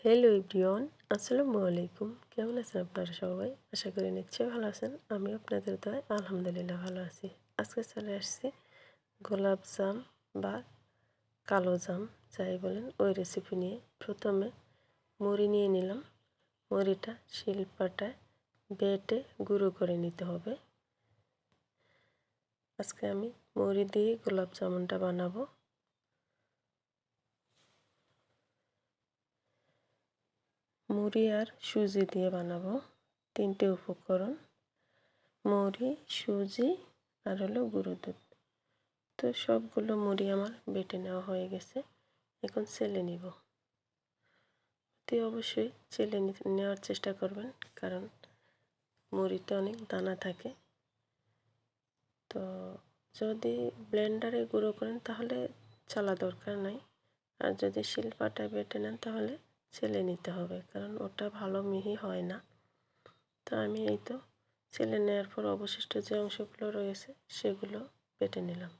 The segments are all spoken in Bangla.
হ্যালো এভরিওয়ান, আসসালামু আলাইকুম। কেমন আছেন আপনারা সবাই? আশা করি নিশ্চয়ই ভালো আছেন। আমি আপনাদের দয়ায় আলহামদুলিল্লাহ ভালো আছি। আজকে চলে আসছি গোলাপ জাম বা কালো জাম যাই বলেন ওই রেসিপি নিয়ে। প্রথমে মুড়ি নিয়ে নিলাম। মুড়িটা শিলপাটায় বেটে গুঁড়ো করে নিতে হবে। আজকে আমি মুড়ি দিয়ে গোলাপ জামুনটা বানাবো। মুড়ি আর সুজি দিয়ে বানাবো। তিনটে উপকরণ: মুড়ি, সুজি আর হলো গুঁড়ো দুধ। তো সবগুলো মুড়ি আমার বেটে নেওয়া হয়ে গেছে। এখন চেলে নিব। অতি অবশ্যই চেলে নেওয়ার চেষ্টা করবেন, কারণ মুড়িতে অনেক দানা থাকে। তো যদি ব্লেন্ডারে গুঁড়ো করেন তাহলে চালা দরকার নাই, আর যদি শিলপাটায় বেটে নেন তাহলে চেলে নিতে হবে, কারণ ওটা ভালো মিহি হয় না। তো আমি এই তো চেলে নেওয়ার পর অবশিষ্ট যে অংশগুলো রয়েছে সেগুলো বেটে নিলাম।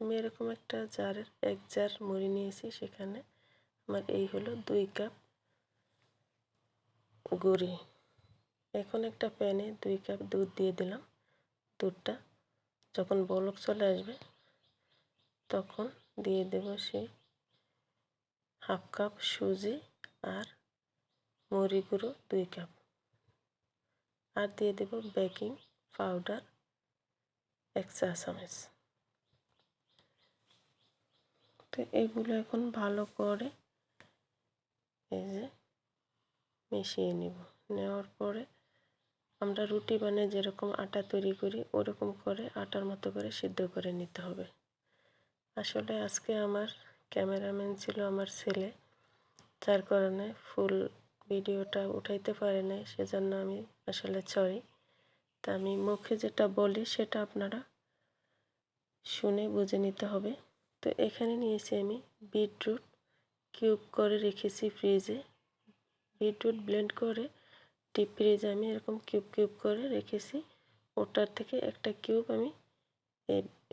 আমি এরকম একটা জারের 1 জার মুড়ি নিয়েছি, সেখানে আমার এই হলো 2 কাপ গুঁড়ি। এখন একটা প্যানে 2 কাপ দুধ দিয়ে দিলাম। দুধটা যখন বলক চলে আসবে তখন দিয়ে দেব সেই হাফ কাপ সুজি আর মুড়ি গুঁড়ো 2 কাপ, আর দিয়ে দেব বেকিং পাউডার 1 চা চামচ। তো এগুলো এখন ভালো করে এই যে মিশিয়ে নেওয়ার পরে আমরা রুটি বানিয়ে যেরকম আটা তৈরি করি ওরকম করে আটার মতো করে সিদ্ধ করে নিতে হবে। আসলে আজকে আমার ক্যামেরাম্যান ছিল আমার ছেলে, যার কারণে ফুল ভিডিওটা উঠাইতে পারে নাই, সেজন্য আমি আসলে সরি। তা আমি মুখে যেটা বলি সেটা আপনারা শুনে বুঝে নিতে হবে। তো এখানে নিয়েছি আমি বিটরুট, কিউব করে রেখেছি ফ্রিজে। বিটরুট ব্লেন্ড করে ডিপ ফ্রিজে আমি এরকম কিউব কিউব করে রেখেছি। ওটার থেকে একটা কিউব আমি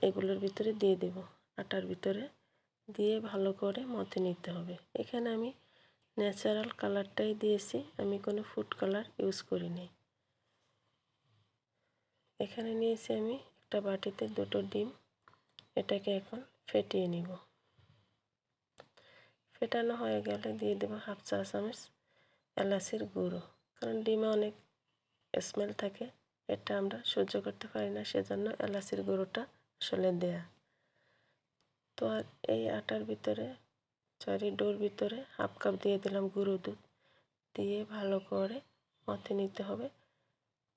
এগুলোর ভিতরে দিয়ে দেব, আটার ভিতরে দিয়ে ভালো করে মথে নিতে হবে। এখানে আমি ন্যাচারাল কালারটাই দিয়েছি, আমি কোনো ফুড কালার ইউজ করিনি। এখানে নিয়েছি আমি একটা বাটিতে 2টো ডিম। এটাকে এখন ফেটিয়ে নিব। ফেটানো হয়ে গেলে দিয়ে দেব হাফ চা চামচ এলাচের গুঁড়ো, কারণ ডিমে অনেক স্মেল থাকে, এটা আমরা সহ্য করতে পারি না, সেজন্য এলাচের গুঁড়োটা আসলে দেয়া। তো আর এই আটার ভিতরে ডোর ভিতরে হাফ কাপ দিয়ে দিলাম গুঁড়ো দুধ, দিয়ে ভালো করে মথে নিতে হবে।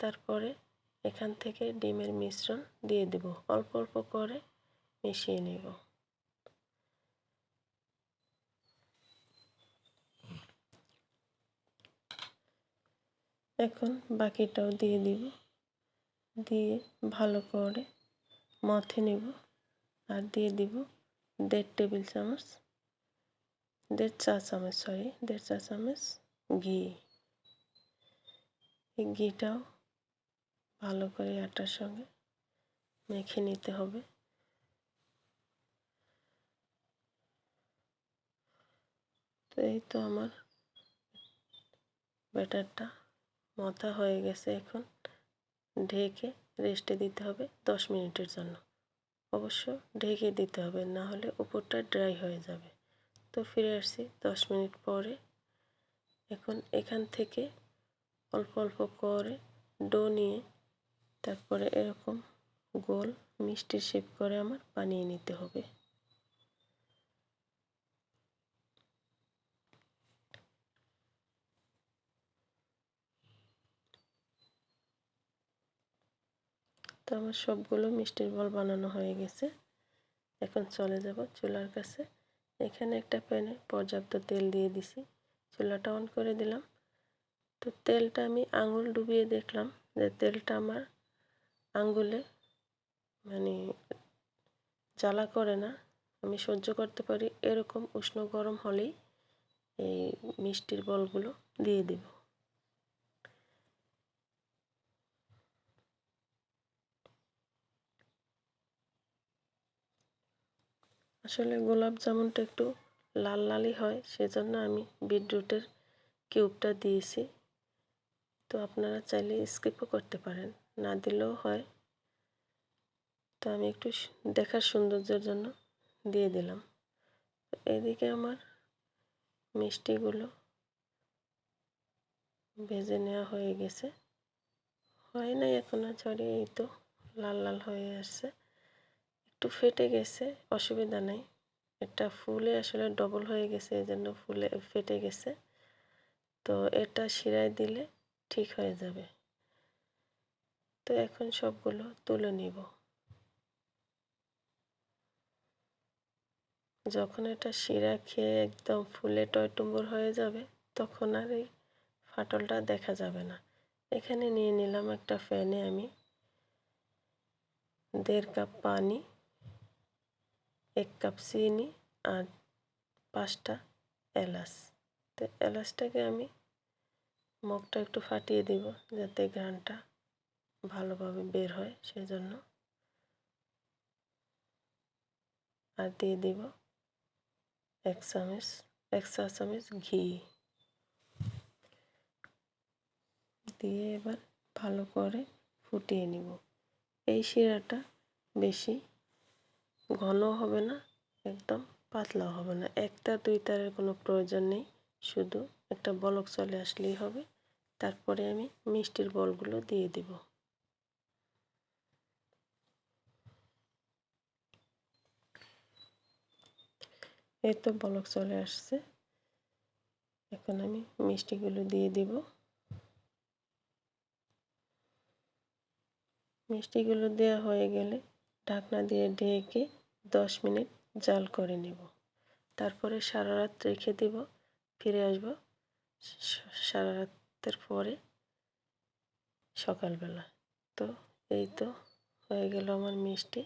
তারপরে এখান থেকে ডিমের মিশ্রণ দিয়ে দেব, অল্প অল্প করে মিশিয়ে নেব। এখন বাকিটাও দিয়ে দিব, দিয়ে ভালো করে মথে নেব। আর দিয়ে দিব 1.5 টেবিল চামচ 1.5 চা চামচ 1.5 চা চামচ ঘি। এই ঘিটাও ভালো করে আটার সঙ্গে মেখে নিতে হবে। তো এই তো আমার ব্যাটারটা মথা হয়ে গেছে। এখন ঢেকে রেস্টে দিতে হবে 10 মিনিটের জন্য। অবশ্য ঢেকে দিতে হবে, না হলে উপরটা ড্রাই হয়ে যাবে। তো ফিরে আসছি 10 মিনিট পরে। এখন এখান থেকে অল্প অল্প করে ডো নিয়ে তারপরে এরকম গোল মিষ্টির শেপ করে আমার বানিয়ে নিতে হবে। তো আমার সবগুলো মিষ্টির বল বানানো হয়ে গেছে। এখন চলে যাব চুলার কাছে। এখানে একটা প্যানে পর্যাপ্ত তেল দিয়ে দিছি, চুলাটা অন করে দিলাম। তো তেলটা আমি আঙুল ডুবিয়ে দেখলাম যে তেলটা আমার আঙ্গুলে মানে জ্বালা করে না, আমি সহ্য করতে পারি। এরকম উষ্ণ গরম হলেই এই মিষ্টির বলগুলো দিয়ে দেব। আসলে গোলাপ জামুনটা একটু লাল লালই হয়, সেজন্য আমি বিটরুটের কিউবটা দিয়েছি। তো আপনারা চাইলে স্কিপও করতে পারেন, না দিলেও হয়। তো আমি একটু দেখার সৌন্দর্যের জন্য দিয়ে দিলাম। এদিকে আমার মিষ্টিগুলো ভেজে নেওয়া হয়ে গেছে। হয় নাই এখনো, সরি, এই তো লাল লাল হয়ে আসছে। একটু ফেটে গেছে, অসুবিধা নেই। এটা ফুলে আসলে ডবল হয়ে গেছে, এই জন্য ফুলে ফেটে গেছে। তো এটা শিরায় দিলে ঠিক হয়ে যাবে। তো এখন সবগুলো তুলে নিব। যখন এটা শিরা খেয়ে একদম ফুলে টইটুম্বুর হয়ে যাবে, তখন আর এই ফাটলটা দেখা যাবে না। এখানে নিয়ে নিলাম একটা প্যানে আমি 1.5 কাপ পানি, 1 কাপ চিনি আর 5টা এলাচ। তো এলাচটাকে আমি মুখটা একটু ফাটিয়ে দিব যাতে ঘ্রাণটা ভালোভাবে বের হয়, সেজন্য। আর দিয়ে দিব 1 চা চামচ ঘি দিয়ে এবার ভালো করে ফুটিয়ে নিব। এই শিরাটা বেশি ঘন হবে না, একদম পাতলাও হবে না। 1 তার 2 তারের কোনো প্রয়োজন নেই, শুধু একটা বলক চলে আসলেই হবে। তারপরে আমি মিষ্টির বলগুলো দিয়ে দিব। এই তো বলক চলে আসছে। এখন আমি মিষ্টিগুলো দিয়ে দিব। মিষ্টিগুলো দেওয়া হয়ে গেলে ঢাকনা দিয়ে ঢেকে 10 মিনিট জাল করে নেব। তারপরে সারা রাত রেখে দিব। ফিরে আসব সারা রাতের পরে সকালবেলা। তো এই তো হয়ে গেল আমার মিষ্টি।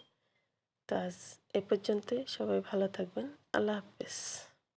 তো আজ এ পর্যন্তই। সবাই ভালো থাকবেন। আল্লাহ হাফেজ।